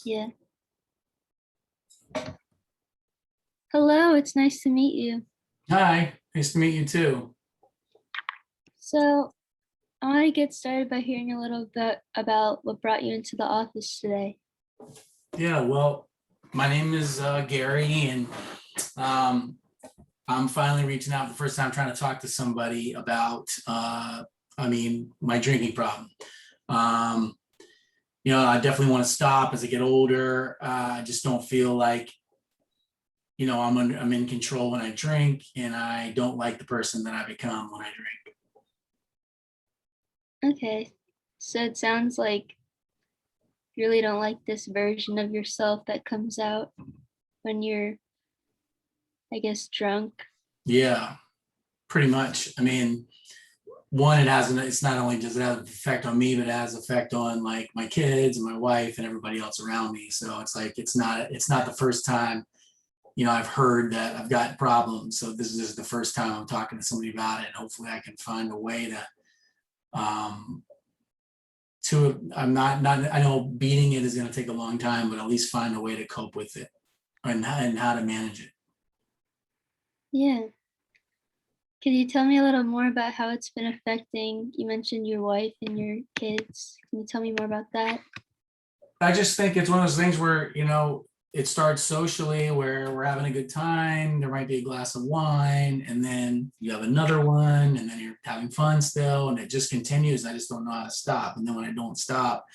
Yeah. Hello, it's nice to meet you. Hi, nice to meet you too. So, I want to get started by hearing a little bit about what brought you into the office today. Yeah, well, my name is Gary, and um, I'm finally reaching out for the first time trying to talk to somebody about, my drinking problem. Um, I definitely want to stop as I get older. I just don't feel like, I'm in control when I drink, and I don't like the person that I become when I drink. Okay, so it sounds like you really don't like this version of yourself that comes out when you're, I guess, drunk. Yeah, pretty much. I mean, one, it's not only does it have an effect on me, but it has effect on like my kids and my wife and everybody else around me. So it's like it's not the first time, I've heard that I've got problems. So this is the first time I'm talking to somebody about it. And hopefully I can find a way um I'm not I know beating it is gonna take a long time, but at least find a way to cope with it and how to manage it. Yeah. Could you tell me a little more about how it's been affecting? You mentioned your wife and your kids. Can you tell me more about that? I just think it's one of those things where, it starts socially where we're having a good time. There might be a glass of wine, and then you have another one, and then you're having fun still, and it just continues. I just don't know how to stop. And then when I don't stop,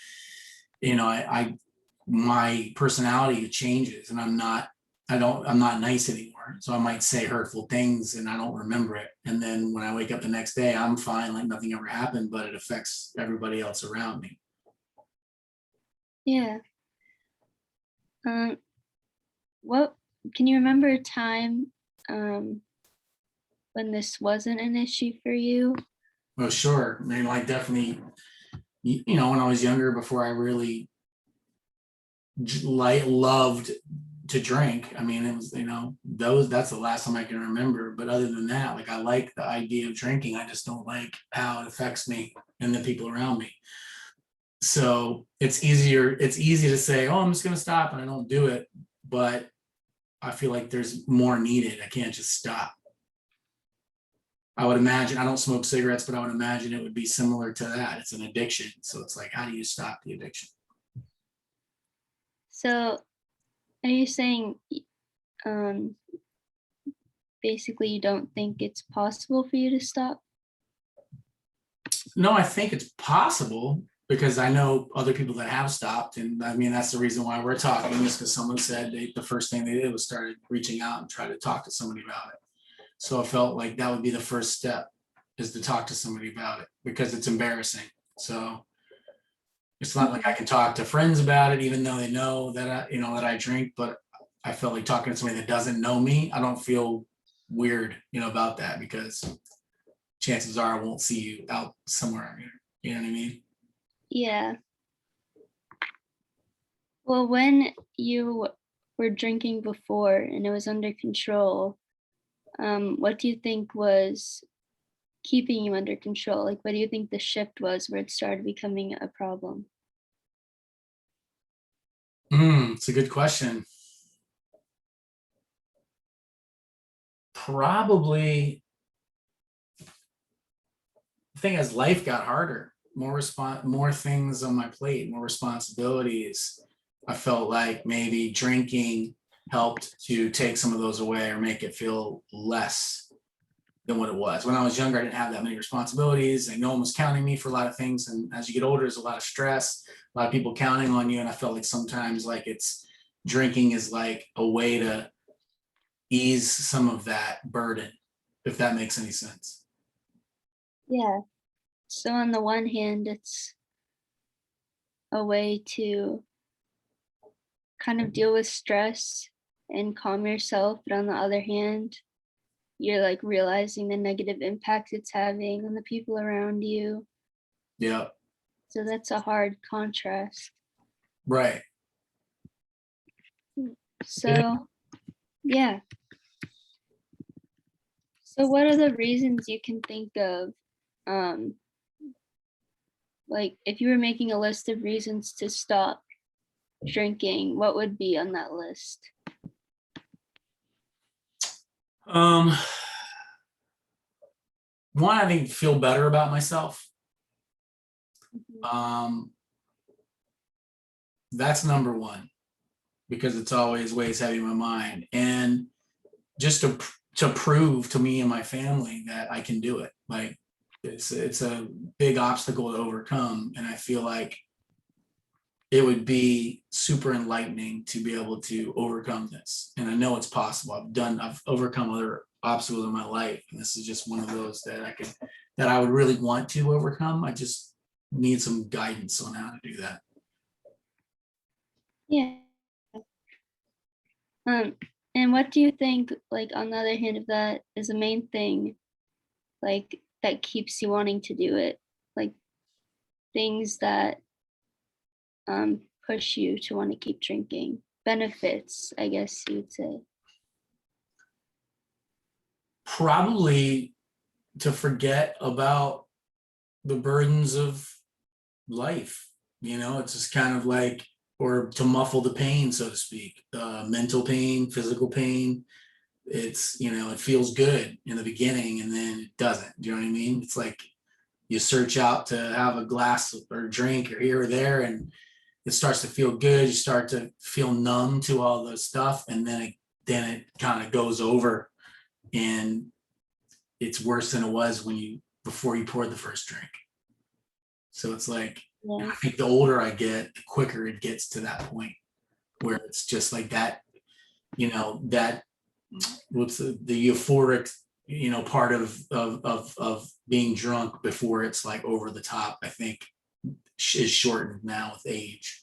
my personality changes, and I'm not nice anymore. So I might say hurtful things and I don't remember it. And then when I wake up the next day, I'm fine, like nothing ever happened, but it affects everybody else around me. Yeah. Um, what can you remember a time um when this wasn't an issue for you? Well, sure. I mean, like definitely, when I was younger, before I really like loved to drink. I mean, it was, that's the last time I can remember. But other than that, like I like the idea of drinking. I just don't like how it affects me and the people around me. So it's easy to say, oh, I'm just gonna stop, and I don't do it. But I feel like there's more needed. I can't just stop. I would imagine, I don't smoke cigarettes, but I would imagine it would be similar to that. It's an addiction. So it's like, how do you stop the addiction? So, are you saying um basically you don't think it's possible for you to stop? No, I think it's possible because I know other people that have stopped. And I mean, that's the reason why we're talking, is because someone said the first thing they did was started reaching out and try to talk to somebody about it. So I felt like that would be the first step, is to talk to somebody about it, because it's embarrassing. So it's not like I Mhm. can talk to friends about it, even though they know that that I drink, but I felt like talking to somebody that doesn't know me, I don't feel weird, about that, because chances are I won't see you out somewhere. You know what I mean? Yeah. Well, when you were drinking before and it was under control, what do you think was keeping you under control? Like, what do you think the shift was where it started becoming a problem? It's a good question. Probably, I think as life got harder, more things on my plate, more responsibilities. I felt like maybe drinking helped to take some of those away or make it feel less than what it was. When I was younger, I didn't have that many responsibilities, and no one was counting me for a lot of things. And as you get older, there's a lot of stress, a lot of people counting on you. And I felt like sometimes like it's drinking is like a way to ease some of that burden, if that makes any sense. Yeah. So on the one hand, it's a way to kind of deal with stress and calm yourself, but on the other hand, you're like realizing the negative impact it's having on the people around you. Yeah, So that's a hard contrast. right. It is. So, yeah. So what are the reasons you can think of um like if you were making a list of reasons to stop, drinking, what would be on that list? Um, One, I think feel better about myself. Mhm. Um, that's number one because it's always weighs heavy in my mind, and just to prove to me and my family that I can do it. Like it's a big obstacle to overcome, and I feel like it would be super enlightening to be able to overcome this. And I know it's possible. I've overcome other obstacles in my life, and this is just one of those that I would really want to overcome. I just need some guidance on how to do that. Yeah. Um, and what do you think, like, on the other hand of that, is the main thing, like, that keeps you wanting to do it? Like, things that push you to want to keep drinking? Benefits, I guess you would say. Probably to forget about the burdens of life. It's just kind of like, or to muffle the pain, so to speak, mental pain, physical pain. It feels good in the beginning and then it doesn't. Do you know what I mean? It's like you search out to have a glass or drink or here or there, and it starts to feel good. You start to feel numb to all the stuff, and then it kind of goes over, and it's worse than it was before you poured the first drink. So it's like, Yeah. I think the older I get, the quicker it gets to that point where it's just like that, that what's the euphoric, part of being drunk before it's like over the top, I think is shortened now with age.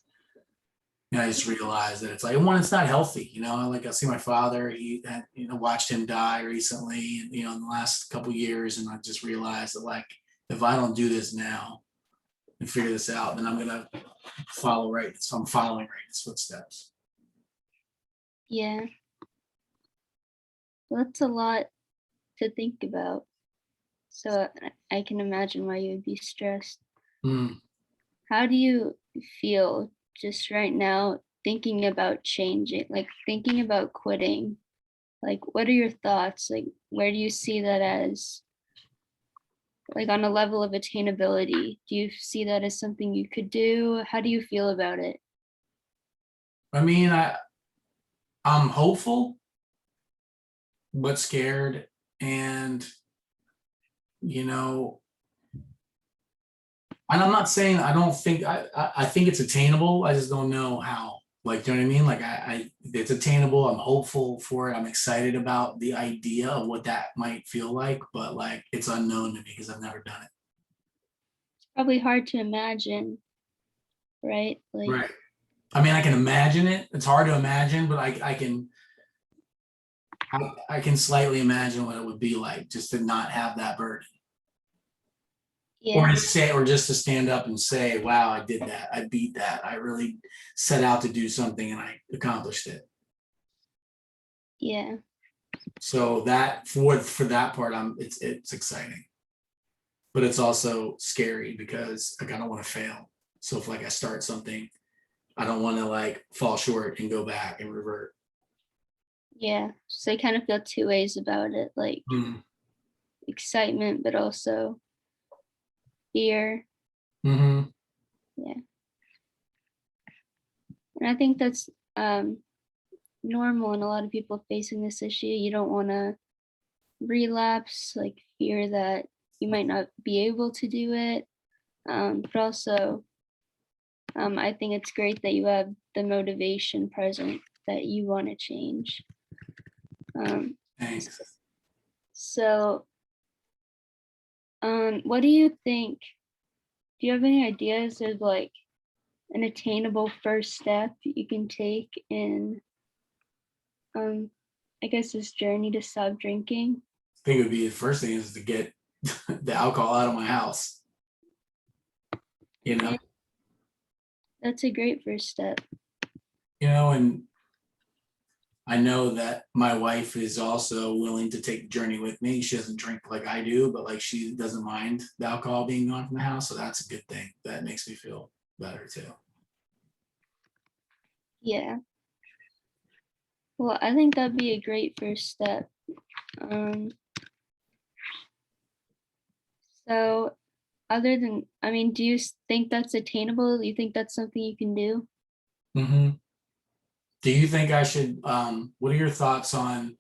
And I just realized that it's like, one, it's not healthy. Like I see my father, he had, watched him die recently, in the last couple of years. And I just realized that, like, if I don't do this now and figure this out, then I'm going to follow right. So I'm following right his footsteps. Yeah. Well, that's a lot to think about. So I can imagine why you would be stressed. Mm. How do you feel just right now thinking about changing, like thinking about quitting? Like, what are your thoughts? Like, where do you see that as, like, on a level of attainability? Do you see that as something you could do? How do you feel about it? I mean, I'm hopeful, but scared. And, you know, and I'm not saying I don't think I think it's attainable. I just don't know how. Like, do you know what I mean? Like, it's attainable. I'm hopeful for it. I'm excited about the idea of what that might feel like, but like, it's unknown to me because I've never done it. Probably hard to imagine, right? Like, Right. I mean, I can imagine it. It's hard to imagine, but I can slightly imagine what it would be like just to not have that burden. Or yeah, to say, or just to stand up and say, wow, I did that. I beat that. I really set out to do something and I accomplished it. yeah, So that for that part, it's exciting, but it's also scary because like I don't want to fail. So if like I start something, I don't want to like fall short and go back and revert. yeah. So I kind of feel two ways about it, like Mm-hmm. excitement, but also fear. Mm-hmm. Yeah. And I think that's normal, and a lot of people facing this issue. You don't want to relapse, like fear that you might not be able to do it. But also, I think it's great that you have the motivation present that you want to change. Um, Thanks. so, what do you think? Do you have any ideas of like an attainable first step you can take in, um, I guess, this journey to stop drinking? I think it would be the first thing is to get the alcohol out of my house. You know, Yeah, that's a great first step. and I know that my wife is also willing to take the journey with me. She doesn't drink like I do, but like she doesn't mind the alcohol being gone from the house. So that's a good thing. That makes me feel better too. Yeah. Well, I think that'd be a great first step. So other than, I mean, do you think that's attainable? Do you think that's something you can do? Hmm. Do you think I should, what are your thoughts on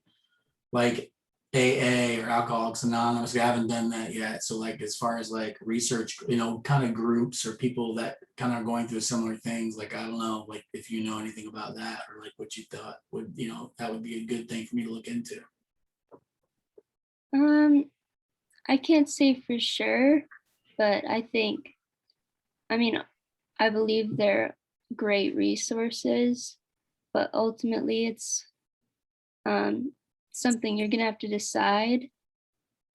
like AA or Alcoholics Anonymous? We haven't done that yet. So like as far as like research, kind of groups or people that kind of are going through similar things, like I don't know, like if you know anything about that or like what you thought would, that would be a good thing for me to look into. Um, I can't say for sure, but I mean, I believe they're great resources, but ultimately it's um, something you're gonna have to decide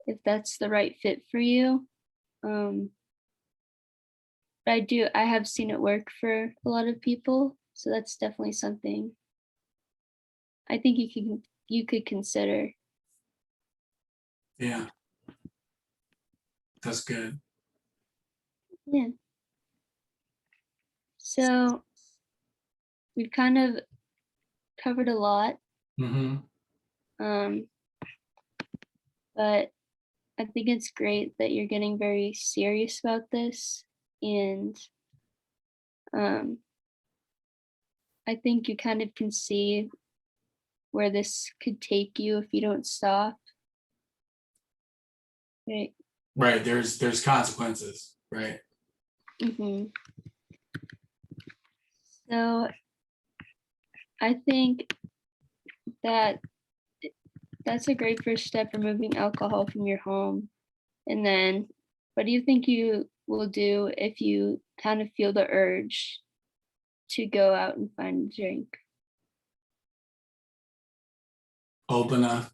if that's the right fit for you. Um, but I have seen it work for a lot of people, so that's definitely something I think you could consider. Yeah, that's good. Yeah. So we've kind of covered a lot, Hmm. um, but I think it's great that you're getting very serious about this, and um, I think you kind of can see where this could take you if you don't stop. Right. Right. There's consequences, right? Hmm. So I think that that's a great first step, removing alcohol from your home. And then, what do you think you will do if you kind of feel the urge to go out and find a drink? Open a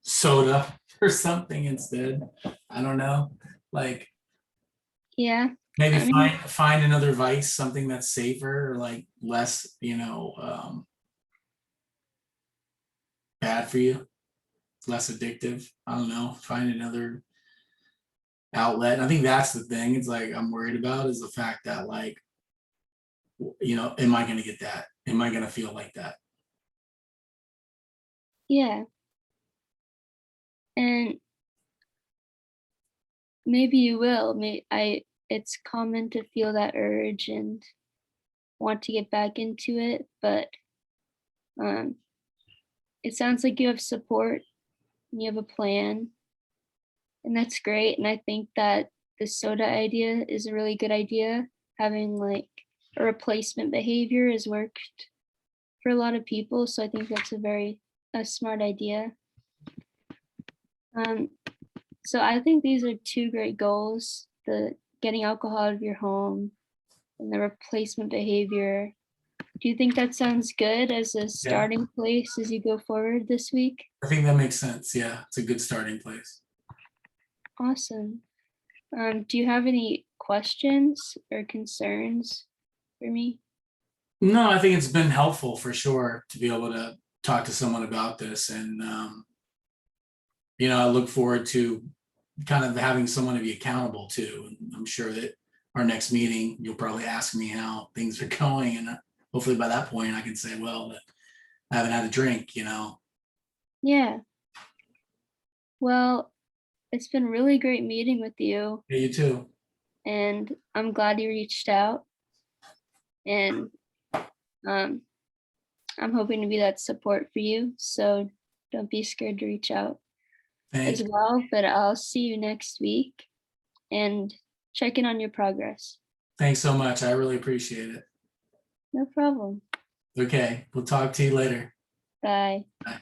soda or something instead. I don't know. Like Yeah. maybe I mean, find another vice, something that's safer or like less, bad for you, less addictive. I don't know. Find another outlet. And I think that's the thing. It's like I'm worried about is the fact that like, am I gonna get that? Am I gonna feel like that? yeah. And maybe you will. It's common to feel that urge and want to get back into it, but um it sounds like you have support and you have a plan, and that's great. And I think that the soda idea is a really good idea. Having like a replacement behavior has worked for a lot of people, so I think that's a smart idea. Um, so I think these are two great goals: the getting alcohol out of your home and the replacement behavior. Do you think that sounds good as a Yeah, starting place as you go forward this week? I think that makes sense. Yeah, it's a good starting place. Awesome. Do you have any questions or concerns for me? No, I think it's been helpful for sure to be able to talk to someone about this. And, I look forward to kind of having someone to be accountable to. And I'm sure that our next meeting, you'll probably ask me how things are going. And hopefully by that point, I can say, well, that I haven't had a drink. Yeah. Well, it's been really great meeting with you, Yeah, you too. and I'm glad you reached out. And um, I'm hoping to be that support for you. So don't be scared to reach out Thank as you. well. But I'll see you next week and check in on your progress. Thanks so much. I really appreciate it. No problem. Okay. We'll talk to you later. Bye. Bye.